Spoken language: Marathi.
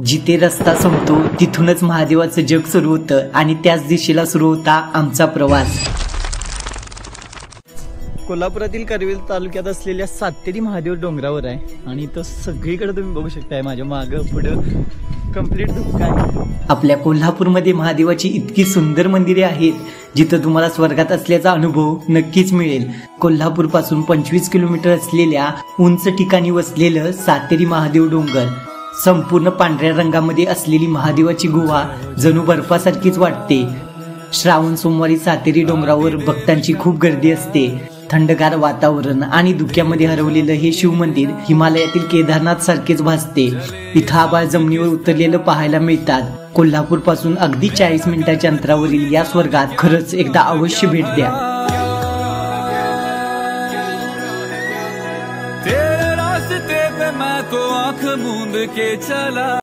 जिथे रस्ता संपतो तिथूनच महादेवाचं जग सुरू होतं आणि त्याच दिशेला सुरू होता आमचा प्रवास। कोल्हापुरातील करवीर तालुक्यात असलेल्या सातेरी महादेव डोंगरावर आहे आणि तो सगळीकडे तुम्ही बघू शकताय, माझ्या मागं पुढं कंप्लीट धुक्का आहे। आपल्या कोल्हापूरमध्ये महादेवाची इतकी सुंदर मंदिरे आहेत जिथं तुम्हाला स्वर्गात असल्याचा अनुभव नक्कीच मिळेल। कोल्हापूर पासून 25 किलोमीटर असलेल्या उंच ठिकाणी वसलेलं सातेरी महादेव डोंगर, संपूर्ण पांढऱ्या रंगामध्ये असलेली महादेवाची गुहा जणू बर्फासारखीच वाटते। श्रावण सोमवारी सातेरी डोंगरावर भक्तांची खूप गर्दी असते। थंडगार वातावरण आणि धुक्यामध्ये हरवलेलं हे शिव मंदिर हिमालयातील केदारनाथ सारखेच भासते। इथं आभाळ जमिनीवर उतरलेलं पाहायला मिळतात। कोल्हापूर पासून अगदी 40 मिनिटाच्या अंतरावरील या स्वर्गात खरंच एकदा अवश्य भेट द्या। तेरे रास्ते पे मैं तो आंख मूंद के चला।